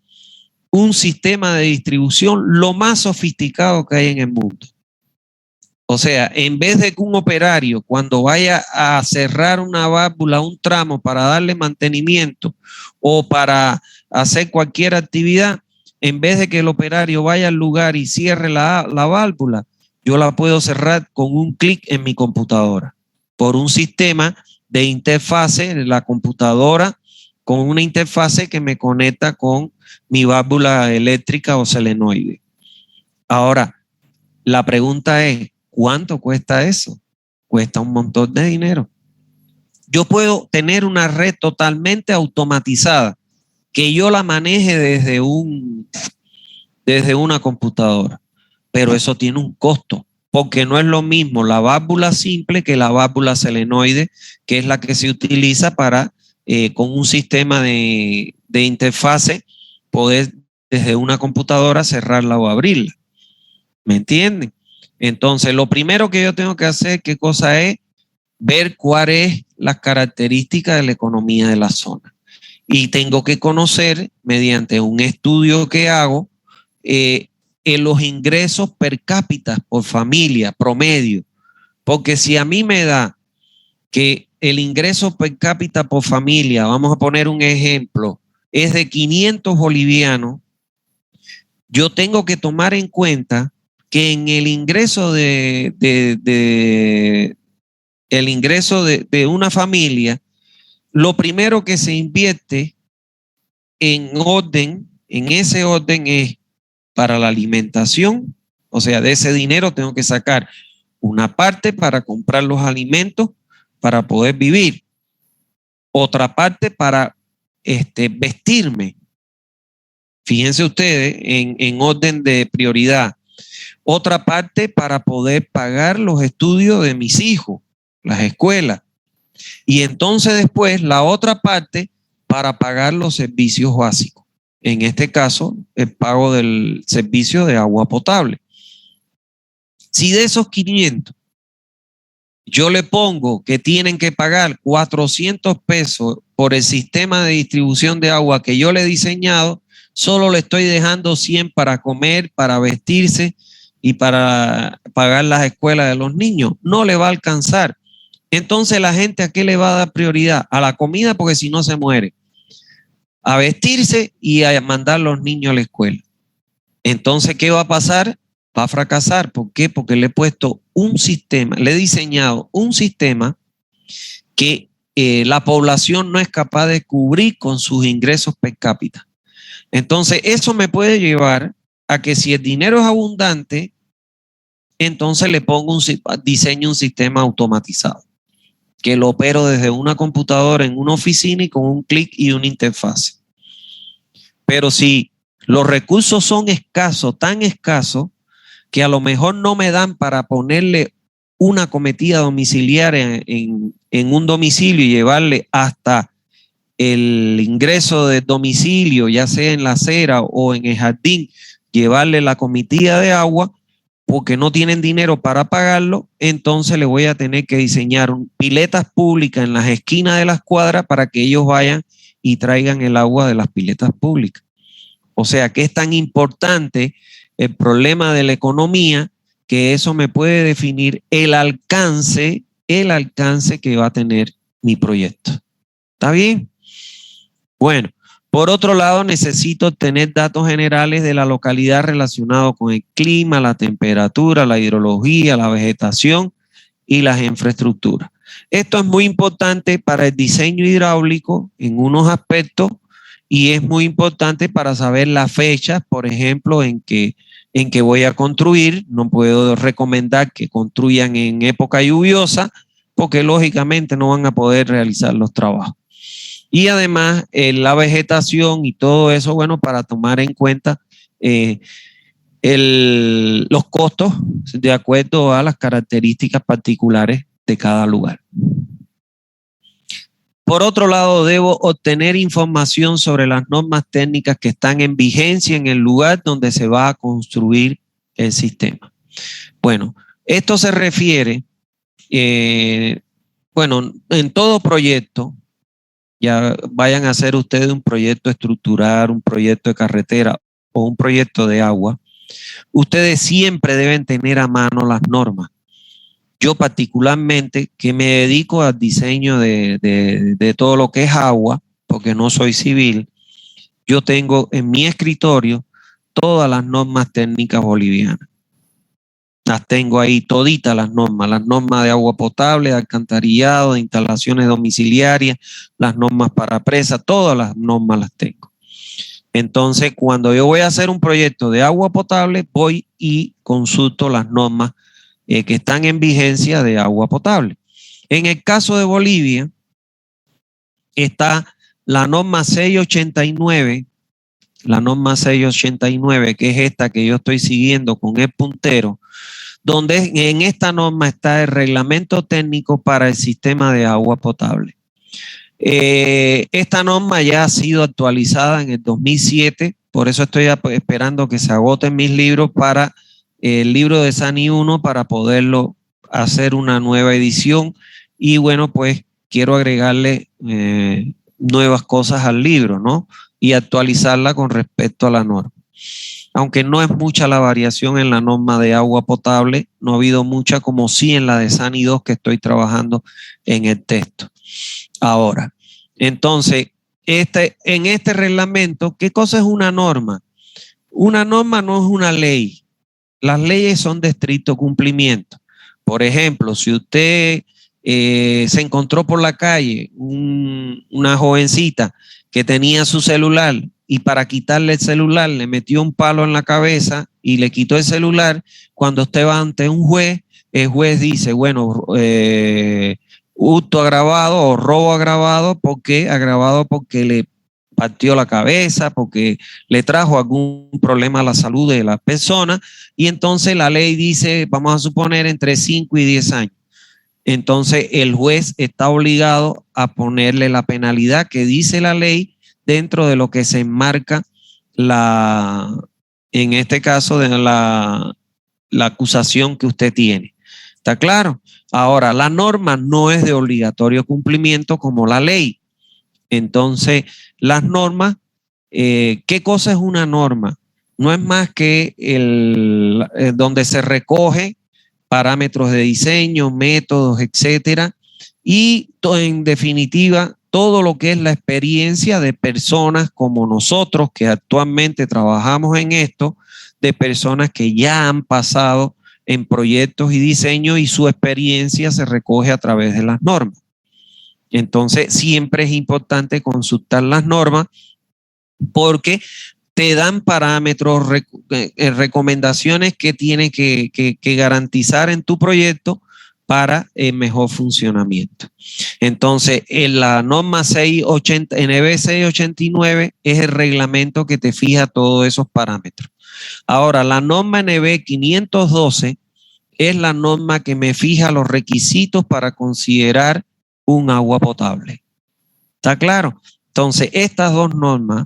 un sistema de distribución lo más sofisticado que hay en el mundo. O sea, en vez de que un operario, cuando vaya a cerrar una válvula, un tramo para darle mantenimiento o para hacer cualquier actividad, en vez de que el operario vaya al lugar y cierre la válvula, yo la puedo cerrar con un clic en mi computadora por un sistema de interfase, la computadora con una interfase que me conecta con mi válvula eléctrica o solenoide. Ahora, la pregunta es, ¿cuánto cuesta eso? Cuesta un montón de dinero. Yo puedo tener una red totalmente automatizada que yo la maneje desde una computadora, pero eso tiene un costo, porque no es lo mismo la válvula simple que la válvula solenoide, que es la que se utiliza para, con un sistema de interfase, poder desde una computadora cerrarla o abrirla. ¿Me entienden? Entonces, lo primero que yo tengo que hacer, ¿qué cosa es? Ver cuáles son las características de la economía de la zona. Y tengo que conocer, mediante un estudio que hago, en los ingresos per cápita por familia, promedio. Porque si a mí me da que el ingreso per cápita por familia, vamos a poner un ejemplo, es de 500 bolivianos, yo tengo que tomar en cuenta que en el ingreso de una familia, lo primero que se invierte en ese orden es para la alimentación. O sea, de ese dinero tengo que sacar una parte para comprar los alimentos para poder vivir, otra parte para vestirme. Fíjense ustedes en orden de prioridad. Otra parte para poder pagar los estudios de mis hijos, las escuelas. Y entonces después la otra parte para pagar los servicios básicos. En este caso, el pago del servicio de agua potable. Si de esos 500 yo le pongo que tienen que pagar 400 pesos por el sistema de distribución de agua que yo le he diseñado, solo le estoy dejando 100 para comer, para vestirse y para pagar las escuelas de los niños. No le va a alcanzar. Entonces la gente, ¿a qué le va a dar prioridad? A la comida, porque si no se muere. A vestirse y a mandar a los niños a la escuela. Entonces, ¿qué va a pasar? Va a fracasar. ¿Por qué? Porque le he puesto un sistema, le he diseñado un sistema que la población no es capaz de cubrir con sus ingresos per cápita. Entonces, eso me puede llevar a que si el dinero es abundante, entonces le pongo diseño un sistema automatizado, que lo opero desde una computadora en una oficina y con un clic y una interfaz. Pero si los recursos son escasos, tan escasos, que a lo mejor no me dan para ponerle una cometida domiciliaria en un domicilio y llevarle hasta el ingreso de domicilio, ya sea en la acera o en el jardín, llevarle la cometida de agua, porque no tienen dinero para pagarlo, entonces le voy a tener que diseñar piletas públicas en las esquinas de las cuadras para que ellos vayan y traigan el agua de las piletas públicas. O sea que es tan importante el problema de la economía que eso me puede definir el alcance que va a tener mi proyecto. ¿Está bien? Bueno, por otro lado, necesito tener datos generales de la localidad relacionados con el clima, la temperatura, la hidrología, la vegetación y las infraestructuras. Esto es muy importante para el diseño hidráulico en unos aspectos y es muy importante para saber las fechas, por ejemplo, en que voy a construir. No puedo recomendar que construyan en época lluviosa porque lógicamente no van a poder realizar los trabajos. Y además la vegetación y todo eso, bueno, para tomar en cuenta los costos de acuerdo a las características particulares de cada lugar. Por otro lado, debo obtener información sobre las normas técnicas que están en vigencia en el lugar donde se va a construir el sistema. Bueno, esto se refiere, bueno, en todo proyecto, ya vayan a hacer ustedes un proyecto estructural, un proyecto de carretera o un proyecto de agua, ustedes siempre deben tener a mano las normas. Yo particularmente, que me dedico al diseño de todo lo que es agua, porque no soy civil, yo tengo en mi escritorio todas las normas técnicas bolivianas. Las tengo ahí toditas las normas de agua potable, de alcantarillado, de instalaciones domiciliarias, las normas para presas, todas las normas las tengo. Entonces, cuando yo voy a hacer un proyecto de agua potable, voy y consulto las normas que están en vigencia de agua potable. En el caso de Bolivia, está la norma 689, que es esta que yo estoy siguiendo con el puntero, donde en esta norma está el reglamento técnico para el sistema de agua potable. Esta norma ya ha sido actualizada en el 2007, por eso estoy esperando que se agoten mis libros para el libro de SANI 1 para poderlo hacer una nueva edición y bueno, pues quiero agregarle nuevas cosas al libro, ¿no? Y actualizarla con respecto a la norma. Aunque no es mucha la variación en la norma de agua potable, no ha habido mucha como sí en la de SANI 2 que estoy trabajando en el texto. Ahora, entonces, en este reglamento, ¿qué cosa es una norma? Una norma no es una ley. Las leyes son de estricto cumplimiento. Por ejemplo, si usted se encontró por la calle una jovencita que tenía su celular y para quitarle el celular le metió un palo en la cabeza y le quitó el celular, cuando usted va ante un juez, el juez dice, bueno, hurto agravado o robo agravado, ¿por qué? Agravado porque le partió la cabeza, porque le trajo algún problema a la salud de la persona, y entonces la ley dice, vamos a suponer, entre 5 y 10 años. Entonces el juez está obligado a ponerle la penalidad que dice la ley dentro de lo que se enmarca en este caso de la acusación que usted tiene. ¿Está claro? Ahora, la norma no es de obligatorio cumplimiento como la ley. Entonces, las normas, ¿qué cosa es una norma? No es más que donde se recoge parámetros de diseño, métodos, etcétera, y en definitiva, todo lo que es la experiencia de personas como nosotros que actualmente trabajamos en esto, de personas que ya han pasado en proyectos y diseños y su experiencia se recoge a través de las normas. Entonces, siempre es importante consultar las normas porque te dan parámetros, recomendaciones que tienes que garantizar en tu proyecto para el mejor funcionamiento. Entonces, en la norma 680, NB 689 es el reglamento que te fija todos esos parámetros. Ahora, la norma NB 512 es la norma que me fija los requisitos para considerar un agua potable. ¿Está claro? Entonces, estas dos normas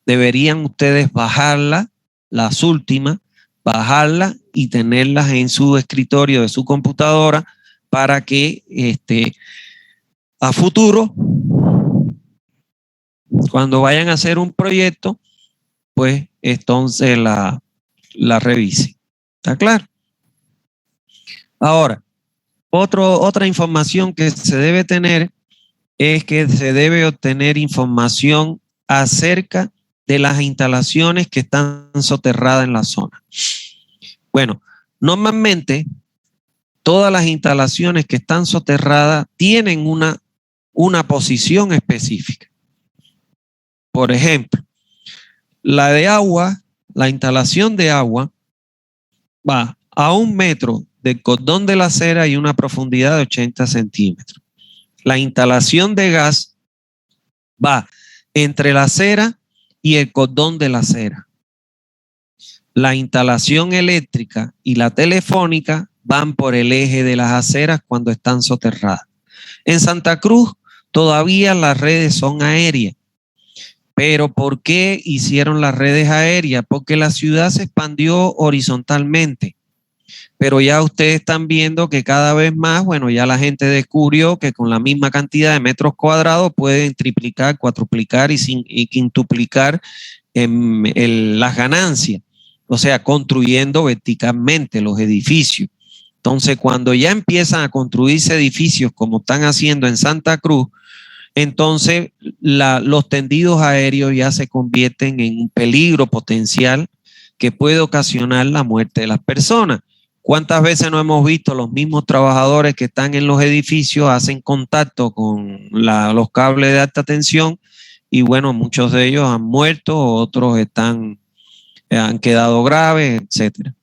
deberían ustedes bajarlas, las últimas, bajarlas y tenerlas en su escritorio de su computadora para que a futuro, cuando vayan a hacer un proyecto, pues entonces la revisen. ¿Está claro? Ahora, otra información que se debe tener es que se debe obtener información acerca de las instalaciones que están soterradas en la zona. Bueno, normalmente todas las instalaciones que están soterradas tienen una posición específica. Por ejemplo, la de agua, la instalación de agua va a 1 metro del cordón de la acera y una profundidad de 80 centímetros. La instalación de gas va entre la acera y el cordón de la acera. La instalación eléctrica y la telefónica van por el eje de las aceras cuando están soterradas. En Santa Cruz todavía las redes son aéreas. Pero ¿por qué hicieron las redes aéreas? Porque la ciudad se expandió horizontalmente. Pero ya ustedes están viendo que cada vez más, bueno, ya la gente descubrió que con la misma cantidad de metros cuadrados pueden triplicar, cuatroplicar y quintuplicar las ganancias, o sea, construyendo verticalmente los edificios. Entonces, cuando ya empiezan a construirse edificios como están haciendo en Santa Cruz, entonces los tendidos aéreos ya se convierten en un peligro potencial que puede ocasionar la muerte de las personas. ¿Cuántas veces no hemos visto los mismos trabajadores que están en los edificios, hacen contacto con los cables de alta tensión y bueno, muchos de ellos han muerto, otros han quedado graves, etcétera?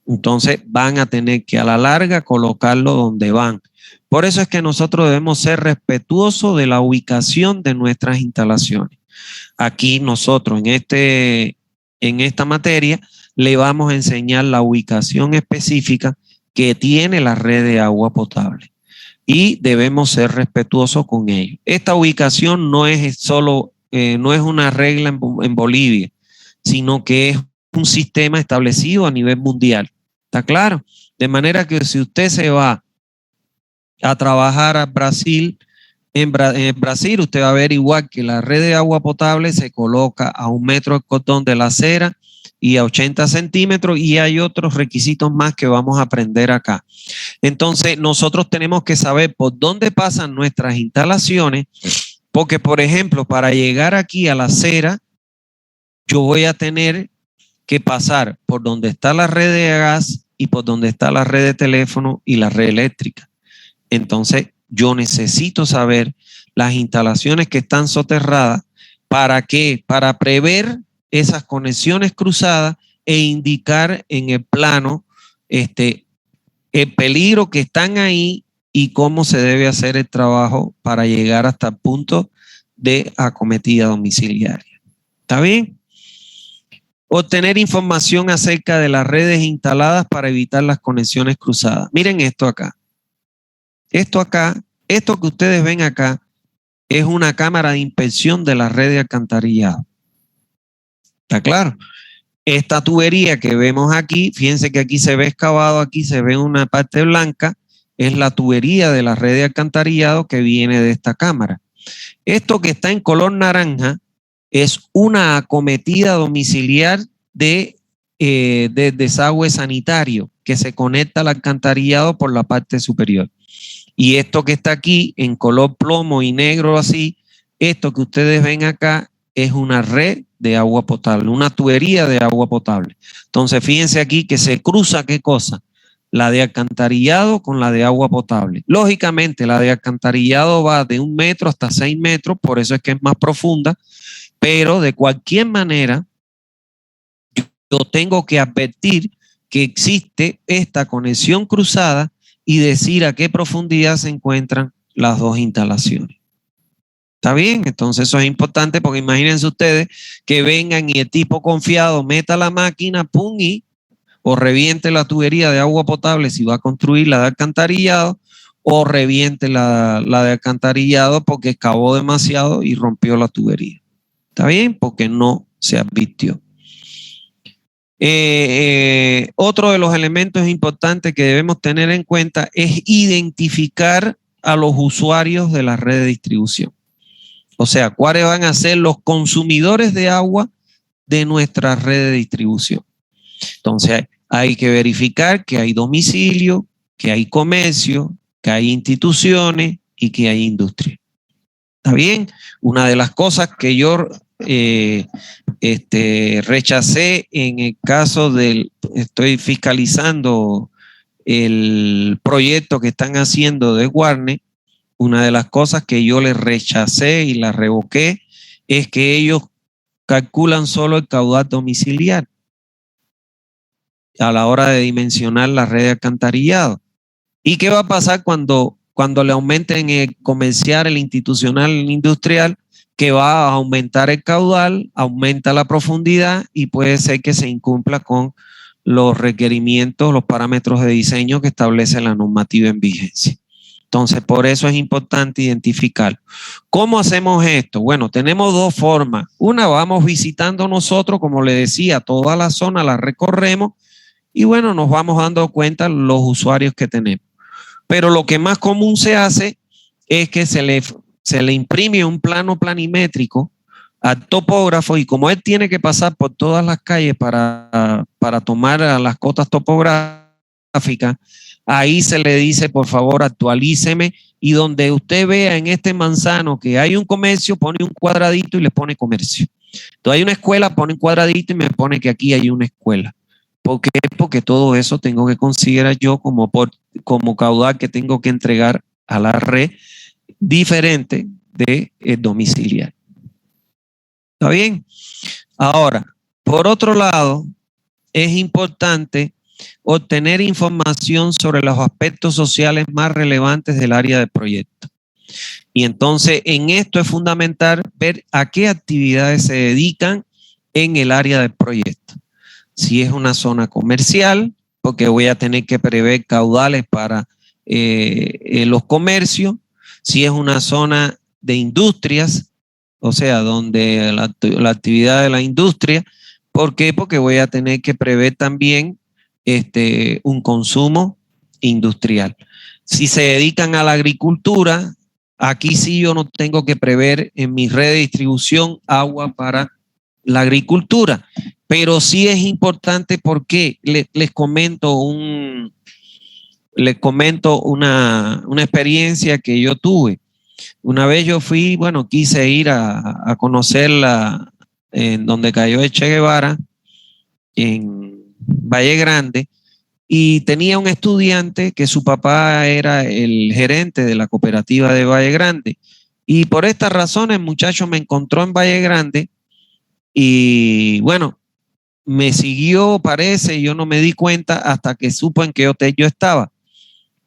Entonces van a tener que a la larga colocarlo donde van. Por eso es que nosotros debemos ser respetuosos de la ubicación de nuestras instalaciones. Aquí nosotros en esta materia le vamos a enseñar la ubicación específica que tiene la red de agua potable y debemos ser respetuosos con ello. Esta ubicación no es solo, no es una regla en Bolivia, sino que es un sistema establecido a nivel mundial. ¿Está claro? De manera que si usted se va a trabajar a Brasil, en Brasil usted va a ver igual que la red de agua potable se coloca a 1 metro de cordón de la acera y a 80 centímetros y hay otros requisitos más que vamos a aprender acá. Entonces nosotros tenemos que saber por dónde pasan nuestras instalaciones, porque por ejemplo para llegar aquí a la acera yo voy a tener que pasar por donde está la red de gas y por donde está la red de teléfono y la red eléctrica. Entonces, yo necesito saber las instalaciones que están soterradas. ¿Para qué? Para prever esas conexiones cruzadas e indicar en el plano el peligro que están ahí y cómo se debe hacer el trabajo para llegar hasta el punto de acometida domiciliaria. ¿Está bien? Obtener información acerca de las redes instaladas para evitar las conexiones cruzadas. Miren esto acá. Esto que ustedes ven acá, es una cámara de inspección de la red de alcantarillado. ¿Está claro? Esta tubería que vemos aquí, fíjense que aquí se ve excavado, aquí se ve una parte blanca, es la tubería de la red de alcantarillado que viene de esta cámara. Esto que está en color naranja es una acometida domiciliar de desagüe sanitario que se conecta al alcantarillado por la parte superior. Y esto que está aquí en color plomo y negro así, esto que ustedes ven acá es una red de agua potable, una tubería de agua potable. Entonces fíjense aquí que se cruza ¿qué cosa? La de alcantarillado con la de agua potable. Lógicamente la de alcantarillado va de 1 metro hasta 6 metros, por eso es que es más profunda, pero de cualquier manera yo tengo que advertir que existe esta conexión cruzada y decir a qué profundidad se encuentran las dos instalaciones. ¿Está bien? Entonces eso es importante porque imagínense ustedes que vengan y el tipo confiado meta la máquina, pum, o reviente la tubería de agua potable si va a construir la de alcantarillado, o reviente la de alcantarillado porque excavó demasiado y rompió la tubería. ¿Está bien? Porque no se advirtió. Otro de los elementos importantes que debemos tener en cuenta es identificar a los usuarios de la red de distribución. O sea, cuáles van a ser los consumidores de agua de nuestra red de distribución. Entonces, hay que verificar que hay domicilio, que hay comercio, que hay instituciones y que hay industria. ¿Está bien? Una de las cosas que yo rechacé en el caso estoy fiscalizando el proyecto que están haciendo de Warner. Una de las cosas que yo les rechacé y la revoqué es que ellos calculan solo el caudal domiciliar a la hora de dimensionar la red de alcantarillado. ¿Y qué va a pasar cuando le aumenten el comercial, el institucional, el industrial? Que va a aumentar el caudal, aumenta la profundidad y puede ser que se incumpla con los requerimientos, los parámetros de diseño que establece la normativa en vigencia. Entonces, por eso es importante identificar. ¿Cómo hacemos esto? Bueno, tenemos dos formas. Una, vamos visitando nosotros, como le decía, toda la zona la recorremos y bueno, nos vamos dando cuenta los usuarios que tenemos. Pero lo que más común se hace es que se le imprime un plano planimétrico al topógrafo, y como él tiene que pasar por todas las calles para tomar las cotas topográficas, ahí se le dice, por favor, actualíceme, y donde usted vea en este manzano que hay un comercio, pone un cuadradito y le pone comercio. Entonces hay una escuela, pone un cuadradito y me pone que aquí hay una escuela. ¿Por qué? Porque todo eso tengo que considerar yo como caudal que tengo que entregar a la red diferente de domiciliar. ¿Está bien? Ahora, por otro lado, es importante obtener información sobre los aspectos sociales más relevantes del área de proyecto. Y entonces en esto es fundamental ver a qué actividades se dedican en el área del proyecto. Si es una zona comercial, porque voy a tener que prever caudales para los comercios. Si es una zona de industrias, o sea, donde la actividad de la industria. ¿Por qué? Porque voy a tener que prever también un consumo industrial. Si se dedican a la agricultura, aquí sí yo no tengo que prever en mi red de distribución agua para la agricultura, pero sí es importante porque les comento una experiencia que yo tuve. Una vez yo fui, quise ir a conocerla en donde cayó el Che Guevara, en Valle Grande, y tenía un estudiante que su papá era el gerente de la cooperativa de Valle Grande. Y por estas razones el muchacho me encontró en Valle Grande y me siguió, parece, yo no me di cuenta hasta que supo en qué hotel yo estaba.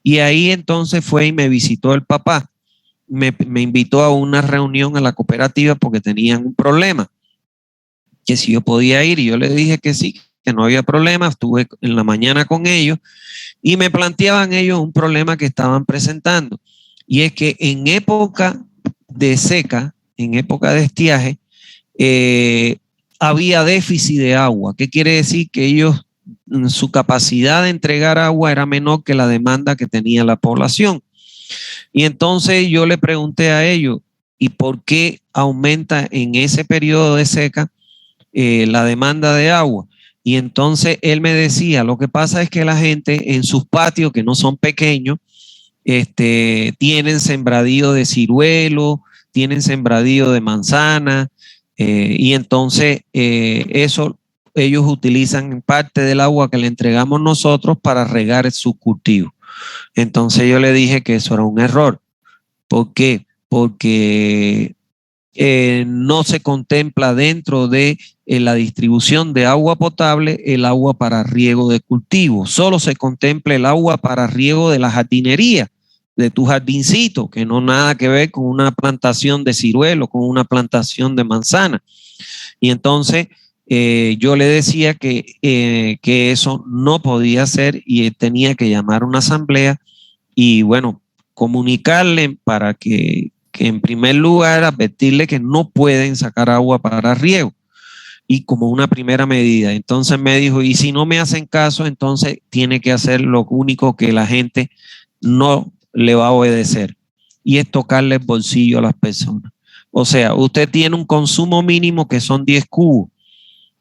Y ahí entonces fue y me visitó el papá. Me invitó a una reunión a la cooperativa porque tenían un problema, que si yo podía ir, y yo le dije que sí, que no había problema. Estuve en la mañana con ellos y me planteaban ellos un problema que estaban presentando, y es que en época de seca, en época de estiaje, había déficit de agua. ¿Qué quiere decir? Que ellos, su capacidad de entregar agua era menor que la demanda que tenía la población. Y entonces yo le pregunté a ellos, ¿y por qué aumenta en ese periodo de seca la demanda de agua? Y entonces él me decía, lo que pasa es que la gente en sus patios, que no son pequeños, tienen sembradío de ciruelo, tienen sembradío de manzana, y entonces eso ellos utilizan parte del agua que le entregamos nosotros para regar sus cultivos. Entonces yo le dije que eso era un error. ¿Por qué? Porque no se contempla dentro de la distribución de agua potable el agua para riego de cultivos. Solo se contempla el agua para riego de la jardinería, de tu jardincito, que no nada que ver con una plantación de ciruelo, con una plantación de manzana. Y entonces yo le decía que eso no podía ser y tenía que llamar a una asamblea y comunicarle para que en primer lugar advertirle que no pueden sacar agua para riego, y como una primera medida. Entonces me dijo, y si no me hacen caso, entonces tiene que hacer lo único que la gente no le va a obedecer, y es tocarle el bolsillo a las personas. O sea, usted tiene un consumo mínimo que son 10 cubos.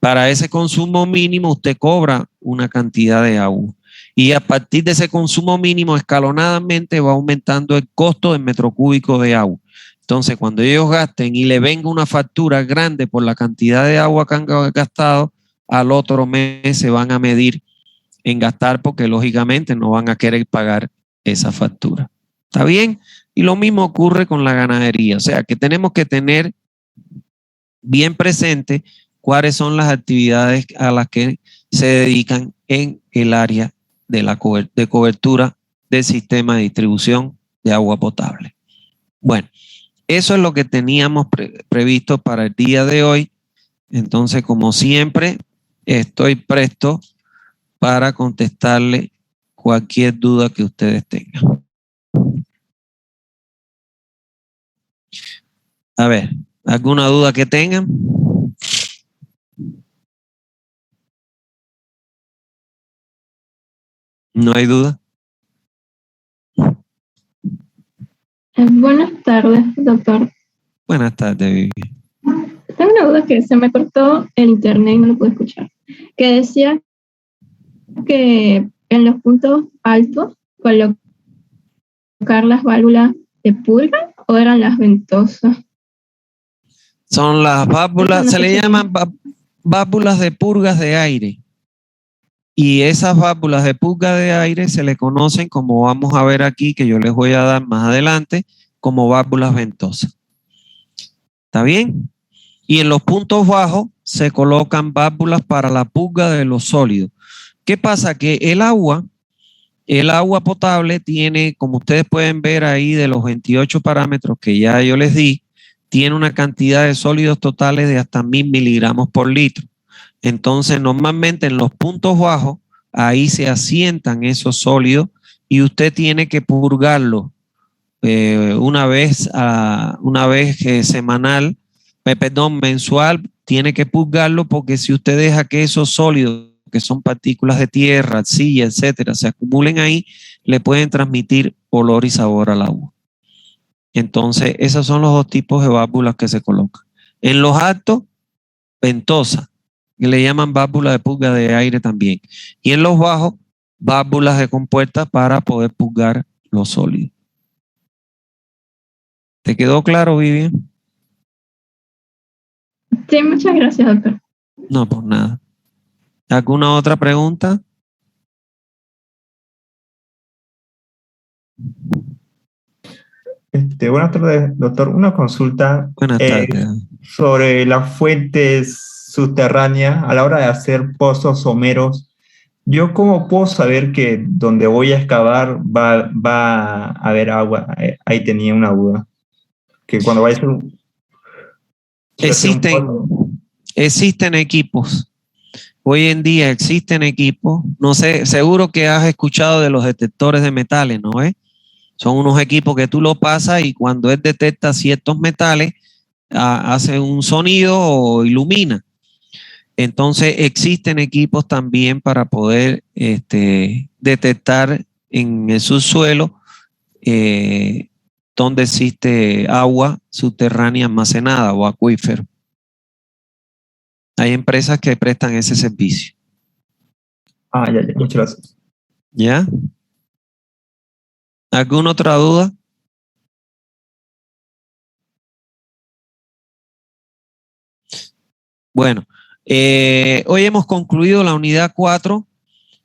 Para ese consumo mínimo usted cobra una cantidad de agua. Y a partir de ese consumo mínimo, escalonadamente va aumentando el costo del metro cúbico de agua. Entonces, cuando ellos gasten y le venga una factura grande por la cantidad de agua que han gastado, al otro mes se van a medir en gastar, porque lógicamente no van a querer pagar esa factura. ¿Está bien? Y lo mismo ocurre con la ganadería. O sea, que tenemos que tener bien presente cuáles son las actividades a las que se dedican en el área de cobertura del sistema de distribución de agua potable. Bueno, eso es lo que teníamos previsto para el día de hoy. Entonces, como siempre, estoy presto para contestarle cualquier duda que ustedes tengan. A ver, ¿alguna duda que tengan? ¿No hay duda?
Buenas tardes, doctor.
Buenas tardes, Vivi.
tengo una duda que se me cortó el internet y no lo puedo escuchar. Que decía que en los puntos altos colocar las válvulas de purga o eran las ventosas.
Son las válvulas, se le llaman válvulas de purgas de aire. Y esas válvulas de purga de aire se le conocen, como vamos a ver aquí, que yo les voy a dar más adelante, como válvulas ventosas. ¿Está bien? Y en los puntos bajos se colocan válvulas para la purga de los sólidos. ¿Qué pasa? Que el agua potable tiene, como ustedes pueden ver ahí, de los 28 parámetros que ya yo les di, tiene una cantidad de sólidos totales de hasta 1000 miligramos por litro. Entonces, normalmente en los puntos bajos, ahí se asientan esos sólidos y usted tiene que purgarlo una vez semanal, mensual, tiene que purgarlo, porque si usted deja que esos sólidos, que son partículas de tierra, arcilla, etcétera, se acumulen ahí, le pueden transmitir olor y sabor al agua. Entonces, esos son los dos tipos de válvulas que se colocan. En los altos, ventosa, que le llaman válvula de purga de aire también. Y en los bajos, válvulas de compuerta para poder purgar los sólidos. ¿Te quedó claro, Vivian?
Sí, muchas gracias, doctor.
No, pues nada. ¿Alguna otra pregunta?
Buenas tardes, doctor. Una consulta
Buenas tardes.
sobre las fuentes subterráneas a la hora de hacer pozos someros. ¿Yo cómo puedo saber que donde voy a excavar va a haber agua? Ahí tenía una duda. Que cuando vaya a hacer
Existen equipos. Hoy en día existen equipos. No sé, seguro que has escuchado de los detectores de metales, ¿no es? Son unos equipos que tú lo pasas y cuando él detecta ciertos metales, hace un sonido o ilumina. Entonces existen equipos también para poder detectar en el subsuelo donde existe agua subterránea almacenada o acuífero. Hay empresas que prestan ese servicio.
Ya. Muchas gracias.
¿Ya? ¿Alguna otra duda? Bueno, hoy hemos concluido la unidad 4.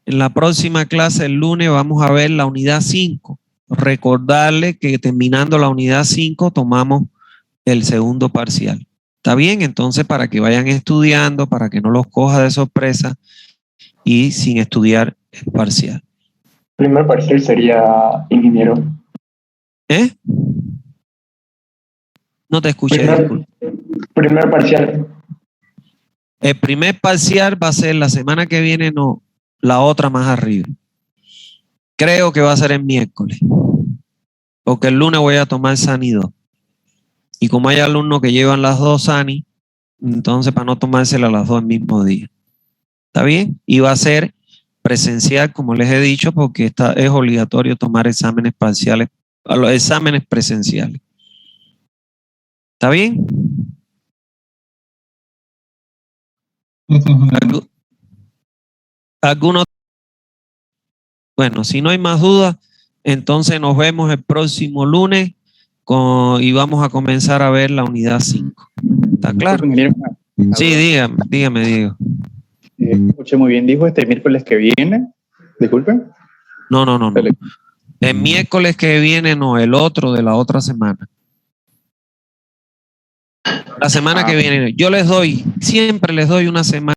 En la próxima clase, el lunes, vamos a ver la unidad 5. Recordarle que terminando la unidad 5 tomamos el segundo parcial. ¿Está bien? Entonces, para que vayan estudiando, para que no los coja de sorpresa y sin estudiar el parcial.
Primer parcial sería ingeniero.
¿Eh? No te escuché.
Primer parcial.
El primer parcial va a ser la semana que viene, no, la otra más arriba. Creo que va a ser el miércoles, porque el lunes voy a tomar SANI 2. Y como hay alumnos que llevan las dos SANI, entonces para no tomárselas las dos el mismo día. ¿Está bien? Y va a ser presencial, como les he dicho, porque es obligatorio tomar exámenes parciales, los exámenes presenciales. ¿Está bien? ¿Alguno? Bueno, si no hay más dudas, entonces nos vemos el próximo lunes y vamos a comenzar a ver la unidad 5. ¿Está claro? Sí, dígame, Diego.
Escuché muy bien, dijo miércoles que viene. Disculpe.
No. El miércoles que viene, no, el otro de la otra semana. La semana que viene. Yo siempre les doy una semana.